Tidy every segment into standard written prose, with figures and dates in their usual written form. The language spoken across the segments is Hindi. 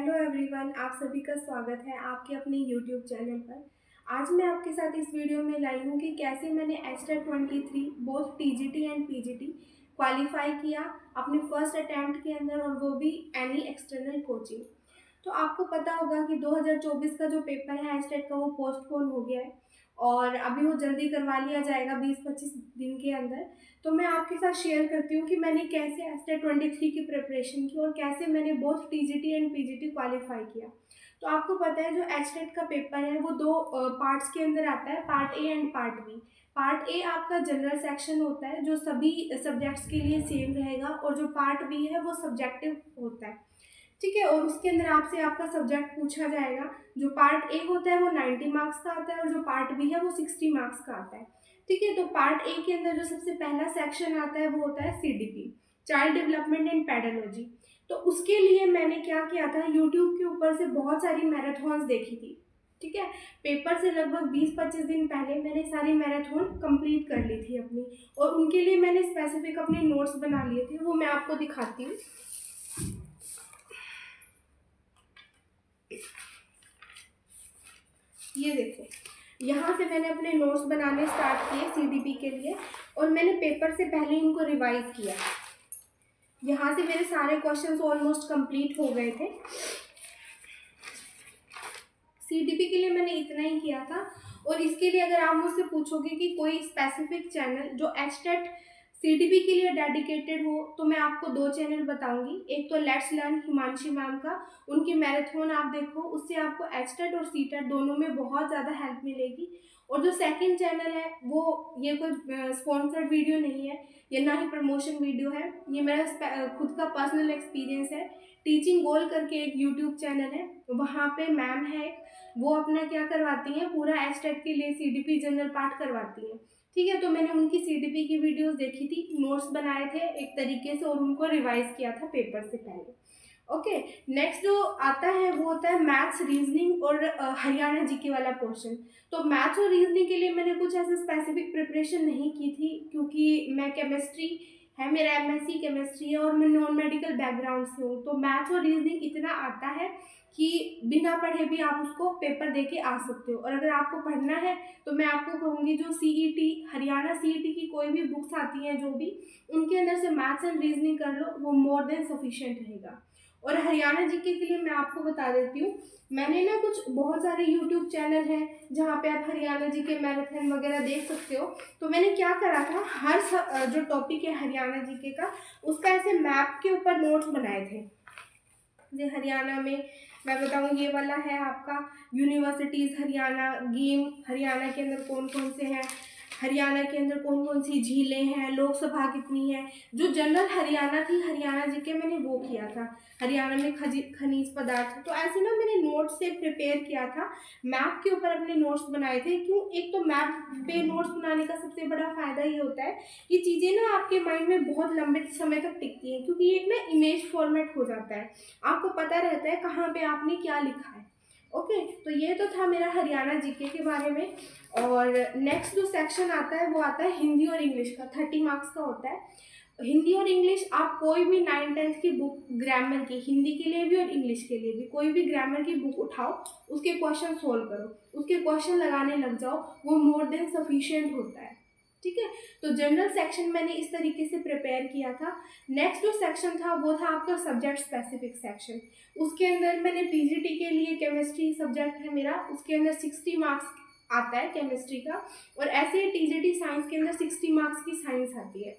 हेलो एवरीवन, आप सभी का स्वागत है आपके अपने यूट्यूब चैनल पर। आज मैं आपके साथ इस वीडियो में लाई हूँ कि कैसे मैंने HTET 23 both TGT and PGT qualify किया अपने फर्स्ट अटैम्प्ट के अंदर, और वो भी एनी एक्सटर्नल कोचिंग। तो आपको पता होगा कि 2024 का जो पेपर है एचटेट का वो पोस्टपोन हो गया है और अभी वो जल्दी करवा लिया जाएगा 20-25 दिन के अंदर। तो मैं आपके साथ शेयर करती हूँ कि मैंने कैसे एचटेट 23 की प्रिपरेशन की और कैसे मैंने both TGT and PGT qualify किया। तो आपको पता है जो एचटेट का पेपर है वो दो पार्ट्स के अंदर आता है, part A and part B. Part A आपका जनरल सेक्शन होता है जो सभी सब्जेक्ट्स के लिए सेम रहेगा, और जो पार्ट बी है वो सब्जेक्टिव होता है, ठीक है। और उसके अंदर आपसे आपका सब्जेक्ट पूछा जाएगा। जो पार्ट ए होता है वो 90 मार्क्स का आता है और जो पार्ट बी है वो 60 मार्क्स का आता है, ठीक है। तो पार्ट ए के अंदर जो सबसे पहला सेक्शन आता है वो होता है CDP, child development and pedology. तो उसके लिए मैंने क्या किया था, यूट्यूब के ऊपर से बहुत सारी मैराथॉन्स देखी थी, ठीक है। पेपर से लगभग 20-25 दिन पहले मैंने सारी मैराथन कंप्लीट कर ली थी अपनी, और उनके लिए मैंने स्पेसिफिक अपने नोट्स बना लिए थे, वो मैं आपको दिखाती हूँ। ये देखो, यहाँ से मैंने अपने नोट्स बनाने स्टार्ट किए सीडीपी के लिए, और मैंने पेपर से पहले इनको रिवाइज किया। यहाँ से मेरे सारे क्वेश्चंस ऑलमोस्ट कंप्लीट हो गए थे। सीडीपी के लिए मैंने इतना ही किया था। और इसके लिए अगर आप मुझसे पूछोगे कि कोई स्पेसिफिक चैनल जो एचटेट सीडीपी के लिए डेडिकेटेड हो, तो मैं आपको दो चैनल बताऊंगी। एक तो लेट्स लर्न हिमांशी मैम का, उनकी मैराथन आप देखो, उससे आपको एचटेट और सीटेट दोनों में बहुत ज़्यादा हेल्प मिलेगी। और जो सेकंड चैनल है वो, ये कोई स्पॉन्सर्ड वीडियो नहीं है, ये ना ही प्रमोशन वीडियो है, ये मेरा खुद का पर्सनल एक्सपीरियंस है। टीचिंग गोल करके एक यूट्यूब चैनल है, वहाँ पे मैम है, वो अपना क्या करवाती हैं, पूरा एचटेट के लिए सीडीपी जनरल पार्ट करवाती हैं, ठीक है। तो मैंने उनकी सीडीपी की वीडियोस देखी थी, नोट्स बनाए थे एक तरीके से और उनको रिवाइज किया था पेपर से पहले। ओके, नेक्स्ट जो आता है वो होता है मैथ्स, रीजनिंग और हरियाणा जीके वाला पोर्शन। तो मैथ्स और रीजनिंग के लिए मैंने कुछ ऐसे स्पेसिफिक प्रिपरेशन नहीं की थी, क्योंकि मैं केमिस्ट्री है, मेरा एमएससी केमिस्ट्री है और मैं नॉन मेडिकल बैकग्राउंड से हूँ। तो मैथ्स और रीजनिंग इतना आता है कि बिना पढ़े भी आप उसको पेपर दे के आ सकते हो। और अगर आपको पढ़ना है तो मैं आपको कहूँगी जो सीईटी, हरियाणा सीईटी की कोई भी बुक्स आती हैं जो भी, उनके अंदर से मैथ्स एंड रीजनिंग कर लो, वो मोर देन सफिशिएंट रहेगा। और हरियाणा जीके के लिए मैं आपको बता देती हूँ, मैंने ना कुछ बहुत सारे यूट्यूब चैनल हैं जहाँ पे आप हरियाणा जीके मैराथन वगैरह देख सकते हो। तो मैंने क्या करा था, हर जो टॉपिक है हरियाणा जीके का, उसका ऐसे मैप के ऊपर नोट्स बनाए थे। जैसे हरियाणा में मैं बताऊँ, ये वाला है आपका यूनिवर्सिटीज़ हरियाणा, गेम हरियाणा के अंदर कौन कौन से हैं, हरियाणा के अंदर कौन कौन सी झीलें हैं, लोकसभा कितनी है। जो जनरल हरियाणा थी, हरियाणा जीके मैंने वो किया था, हरियाणा में खनिज पदार्थ। तो ऐसे ना मैंने नोट्स से प्रिपेयर किया था, मैप के ऊपर अपने नोट्स बनाए थे। क्यों, एक तो मैप पे नोट्स बनाने का सबसे बड़ा फ़ायदा ये होता है कि चीज़ें ना आपके माइंड में बहुत लंबे समय तक टिकती हैं, क्योंकि ये एक ना इमेज फॉर्मेट हो जाता है, आपको पता रहता है कहाँ पे आपने क्या लिखा है। ओके, तो ये तो था मेरा हरियाणा जीके के बारे में। और नेक्स्ट जो सेक्शन आता है वो आता है हिंदी और इंग्लिश का, 30 मार्क्स का होता है। हिंदी और इंग्लिश आप कोई भी 9th-10th की बुक ग्रामर की, हिंदी के लिए भी और इंग्लिश के लिए भी, कोई भी ग्रामर की बुक उठाओ, उसके क्वेश्चन सोल्व करो, उसके क्वेश्चन लगाने लग जाओ, वो मोर देन सफिशिएंट होता है, ठीक है। तो जनरल सेक्शन मैंने इस तरीके से प्रिपेयर किया था। नेक्स्ट जो सेक्शन था वो था आपका सब्जेक्ट स्पेसिफिक सेक्शन। उसके अंदर मैंने पीजीटी के लिए, केमिस्ट्री सब्जेक्ट है मेरा, उसके अंदर 60 मार्क्स आता है केमिस्ट्री का, और ऐसे ही टीजीटी साइंस के अंदर 60 मार्क्स की साइंस आती है।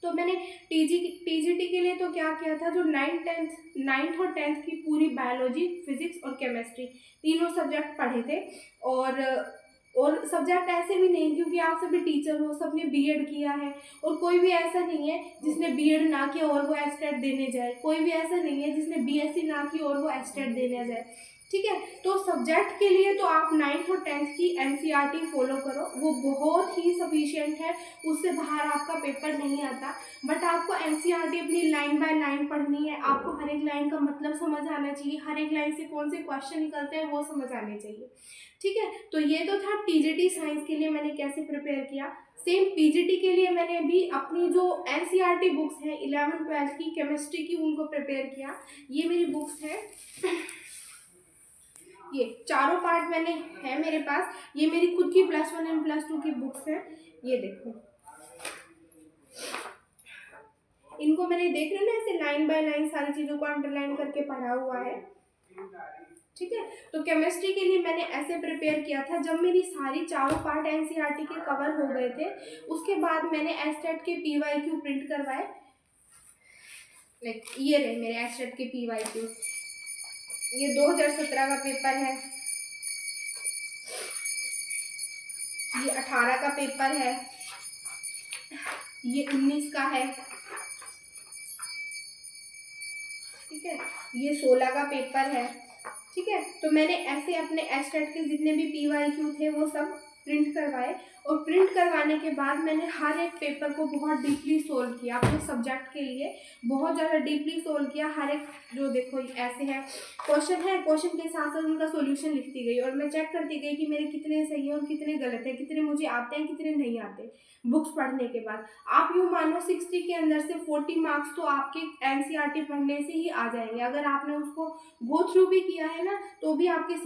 तो मैंने टीजीटी के लिए तो क्या किया था, जो 9th और 10th की पूरी बायोलॉजी, फिजिक्स और केमिस्ट्री तीनों सब्जेक्ट पढ़े थे। और सब्जेक्ट ऐसे भी नहीं, क्योंकि आप सभी टीचर हो, सबने बीएड किया है, और कोई भी ऐसा नहीं है जिसने बीएड ना किया और वो एचटेट देने जाए, कोई भी ऐसा नहीं है जिसने बीएससी ना की और वो एचटेट देने जाए, ठीक है। तो सब्जेक्ट के लिए तो आप 9th और 10th की एनसीईआरटी फॉलो करो, वो बहुत ही सफिशिएंट है, उससे बाहर आपका पेपर नहीं आता। बट आपको एनसीईआरटी अपनी लाइन बाय लाइन पढ़नी है, आपको हर एक लाइन का मतलब समझ आना चाहिए, हर एक लाइन से कौन से क्वेश्चन निकलते हैं वो समझ आने चाहिए, ठीक है। तो ये तो था टीजीटी साइंस के लिए मैंने कैसे प्रिपेयर किया। सेम पीजीटी के लिए मैंने भी अपनी जो एनसीईआरटी बुक्स हैं 11th-12th की केमिस्ट्री की, उनको प्रिपेयर किया। ये मेरी बुक्स है, ये चारों पार्ट मैंने है मेरे पास, ये मेरी खुद की +1 एंड +2 की बुक्स हैं। ये देखो, इनको मैंने देख रहे ना ऐसे लाइन बाय लाइन सारी चीज़ों को अंडरलाइन करके पढ़ा हुआ है, ठीक है। तो केमिस्ट्री के लिए मैंने ऐसे प्रिपेयर किया था। जब मेरी सारी चारों पार्ट एनसीईआरटी के कवर हो गए थे, उसके बाद मैंने एस्टेट के पीवाईक्यू प्रिंट करवाए। लाइक ये रहे मेरे एस्टेट के पीवाईक्यू। ये 2017 का पेपर है, ये 18 का पेपर है, ये 19 का है, ठीक है, ये 16 का पेपर है, ठीक है। तो मैंने ऐसे अपने एस्टेट के जितने भी पीवाईक्यू थे वो सब प्रिंट करवाए, और प्रिंट करवाने के बाद मैंने हर एक पेपर को बहुत डीपली सोल्व किया अपने सब्जेक्ट के लिए, बहुत ज़्यादा डीपली सोल्व किया। हर एक जो देखो ऐसे है क्वेश्चन के साथ साथ उनका सॉल्यूशन लिखती गई, और मैं चेक करती गई कि मेरे कितने सही हैं और कितने गलत हैं, कितने मुझे आते हैं कितने नहीं आते बुक्स पढ़ने के बाद। आप यूँ मानो 60 के अंदर से 40 मार्क्स तो आपके एनसीईआरटी पढ़ने से ही आ जाएंगे। अगर आपने उसको गो थ्रू भी किया है ना, तो भी आपके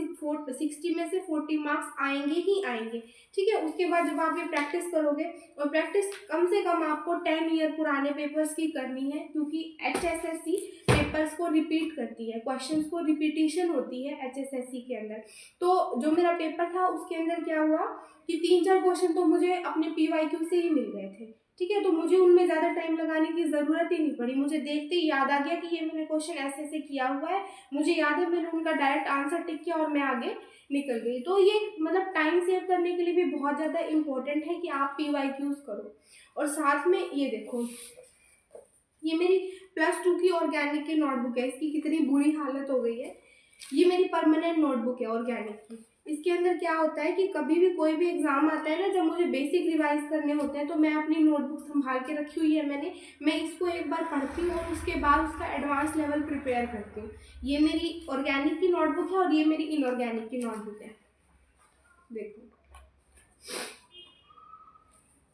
60 में से 40 मार्क्स आएंगे ही आएंगे, ठीक है। उसके बाद जब आप ये प्रैक्टिस करोगे, और प्रैक्टिस कम से कम आपको 10 ईयर पुराने पेपर्स की करनी है, क्योंकि HSSC पेपर्स को रिपीट करती है, क्वेश्चंस को रिपीटिशन होती है HSSC के अंदर। तो जो मेरा पेपर था उसके अंदर क्या हुआ कि 3-4 क्वेश्चन तो मुझे अपने पीवाईक्यू से ही मिल गए थे, ठीक है। तो मुझे उनमें ज़्यादा टाइम लगाने की ज़रूरत ही नहीं पड़ी, मुझे देखते ही याद आ गया कि ये मैंने क्वेश्चन ऐसे ऐसे किया हुआ है, मुझे याद है, मैंने उनका डायरेक्ट आंसर टिक किया और मैं आगे निकल गई। तो ये मतलब टाइम सेव करने के लिए भी बहुत ज़्यादा इम्पोर्टेंट है कि आप पीवाईक्यूज करो। और साथ में ये देखो, ये मेरी +2 की ऑर्गेनिक की नोटबुक है, इसकी कितनी बुरी हालत हो गई है। ये मेरी परमानेंट नोटबुक है ऑर्गेनिक की। इसके अंदर क्या होता है कि कभी भी कोई भी एग्जाम आता है ना, जब मुझे बेसिक रिवाइज करने होते हैं, तो मैं अपनी नोटबुक संभाल के रखी हुई है मैं इसको एक बार पढ़ती हूँ और उसके बाद उसका एडवांस लेवल प्रिपेयर करती हूँ। ये मेरी ऑर्गेनिक की नोटबुक है और ये मेरी इनऑर्गेनिक की नोटबुक है, देखो।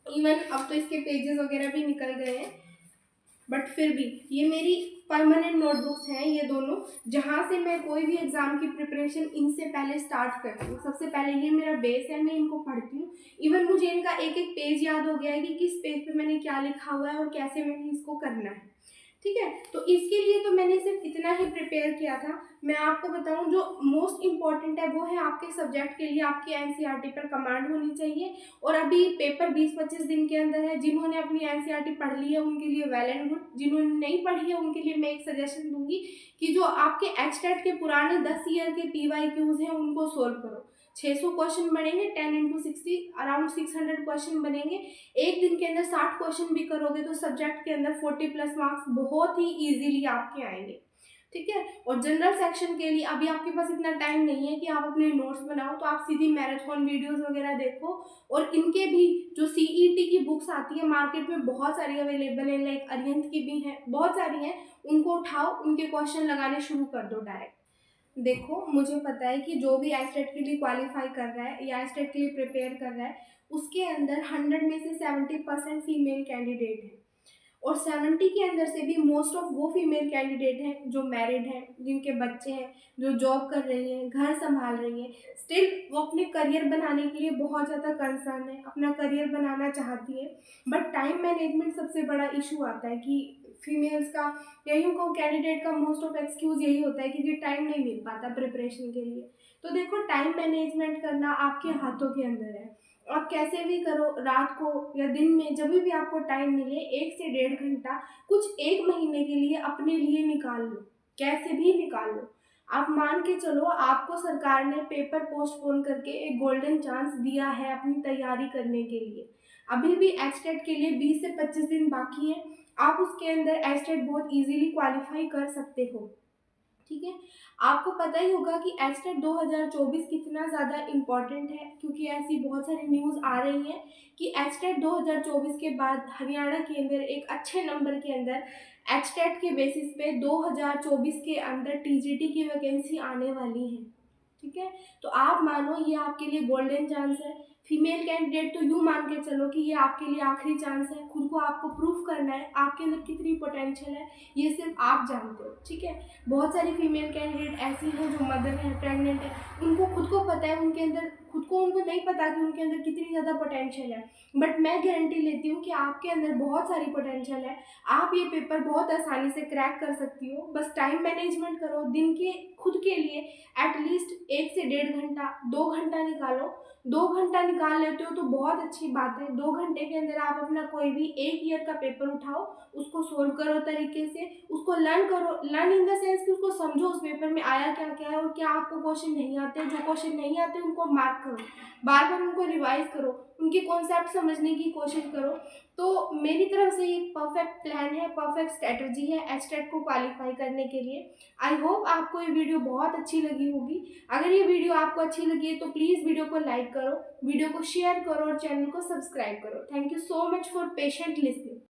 इवन अब तो इसके पेजेस वगैरह भी निकल गए हैं, बट फिर भी ये मेरी परमानेंट नोटबुक्स हैं ये दोनों, जहाँ से मैं कोई भी एग्जाम की प्रिपरेशन इनसे पहले स्टार्ट करती हूँ। सबसे पहले ये मेरा बेस है, मैं इनको पढ़ती हूँ। इवन मुझे इनका एक एक पेज याद हो गया है कि किस पेज पे मैंने क्या लिखा हुआ है और कैसे मैंने इसको करना है, ठीक है। तो इसके लिए तो मैंने सिर्फ इतना ही प्रिपेयर किया था। मैं आपको बताऊं, जो मोस्ट इम्पॉर्टेंट है वो है आपके सब्जेक्ट के लिए आपकी एनसीईआरटी पर कमांड होनी चाहिए। और अभी पेपर 20-25 दिन के अंदर है। जिन्होंने अपनी एनसीईआरटी पढ़ ली है उनके लिए वेल एंड गुड, जिन्होंने नहीं पढ़ी है उनके लिए मैं एक सजेशन दूंगी कि जो आपके एचटेट के पुराने 10 ईयर के पीवाईक्यूज हैं उनको सोल्व करो। 600 क्वेश्चन बनेंगे, 10 × 60 अराउंड 600 क्वेश्चन बनेंगे। एक दिन के अंदर 60 क्वेश्चन भी करोगे तो सब्जेक्ट के अंदर 40+ मार्क्स बहुत ही इजीली आपके आएंगे, ठीक है। और जनरल सेक्शन के लिए अभी आपके पास इतना टाइम नहीं है कि आप अपने नोट्स बनाओ, तो आप सीधी मैराथन वीडियोस वगैरह देखो। और इनके भी जो सीईटी की बुक्स आती है मार्केट में बहुत सारी अवेलेबल है, लाइक अरिहंत की भी हैं, बहुत सारी हैं, उनको उठाओ, उनके क्वेश्चन लगाने शुरू कर दो डायरेक्ट। देखो, मुझे पता है कि जो भी एस्टेट के लिए क्वालिफाई कर रहा है या एस्टेट के लिए प्रिपेयर कर रहा है, उसके अंदर 100 में से 70% फीमेल कैंडिडेट हैं। और 70 के अंदर से भी मोस्ट ऑफ वो फीमेल कैंडिडेट हैं जो मैरिड हैं, जिनके बच्चे हैं, जो जॉब कर रही हैं, घर संभाल रही हैं। स्टिल वो अपने करियर बनाने के लिए बहुत ज़्यादा कंसर्न है, अपना करियर बनाना चाहती है, बट टाइम मैनेजमेंट सबसे बड़ा इशू आता है कि फीमेल्स का, या यूँ कहूँ कैंडिडेट का मोस्ट ऑफ एक्सक्यूज़ यही होता है कि जी टाइम नहीं मिल पाता प्रिपरेशन के लिए। तो देखो, टाइम मैनेजमेंट करना आपके हाथों के अंदर है। आप कैसे भी करो, रात को या दिन में जब भी आपको टाइम मिले 1 से 1.5 घंटा कुछ 1 महीने के लिए अपने लिए निकाल लो, कैसे भी निकाल लो। आप मान के चलो, आपको सरकार ने पेपर पोस्टपोन करके एक गोल्डन चांस दिया है अपनी तैयारी करने के लिए। अभी भी एचटेट के लिए 20 से 25 दिन बाकी है। आप उसके अंदर एचटेट बहुत इजीली क्वालिफाई कर सकते हो, ठीक है। आपको पता ही होगा कि एचटेट 2024 कितना ज़्यादा इम्पॉर्टेंट है, क्योंकि ऐसी बहुत सारी न्यूज़ आ रही हैं कि एचटेट 2024 के बाद हरियाणा के अंदर एक अच्छे नंबर के अंदर एचटेट के बेसिस पे 2024 के अंदर टीजीटी की वैकेंसी आने वाली है, ठीक है। तो आप मानो ये आपके लिए गोल्डन चांस है। फीमेल कैंडिडेट तो यूँ मान के चलो कि ये आपके लिए आखिरी चांस है, खुद को आपको प्रूफ करना है, आपके अंदर कितनी पोटेंशियल है ये सिर्फ आप जानते हो, ठीक है। बहुत सारी फीमेल कैंडिडेट ऐसी हैं जो मदर हैं, प्रेग्नेंट है, उनको खुद को पता है उनके अंदर, उनको नहीं पता कि उनके अंदर कितनी ज़्यादा पोटेंशियल है, बट मैं गारंटी लेती हूँ कि आपके अंदर बहुत सारी पोटेंशियल है। आप ये पेपर बहुत आसानी से क्रैक कर सकती हो, बस टाइम मैनेजमेंट करो, दिन के खुद के लिए एटलीस्ट 1 से 1.5 घंटा, 2 घंटा निकालो। 2 घंटा निकाल लेते हो तो बहुत अच्छी बात है। 2 घंटे के अंदर आप अपना कोई भी 1 ईयर का पेपर उठाओ, उसको सोल्व करो तरीके से, उसको लर्न करो, लर्न इन द सेंस कि उसको समझो उस पेपर में आया क्या क्या है और क्या आपको क्वेश्चन नहीं आते, जो क्वेश्चन नहीं आते उनको मार्क करो, बार बार उनको रिवाइज करो, उनके कॉन्सेप्ट समझने की कोशिश करो। तो मेरी तरफ से ये परफेक्ट प्लान है, परफेक्ट स्ट्रेटजी है एचटेट को क्वालिफाई करने के लिए। आई होप आपको ये वीडियो बहुत अच्छी लगी होगी। अगर ये वीडियो आपको अच्छी लगी है तो प्लीज़ वीडियो को लाइक करो, वीडियो को शेयर करो और चैनल को सब्सक्राइब करो। Thank you so much for patient listening.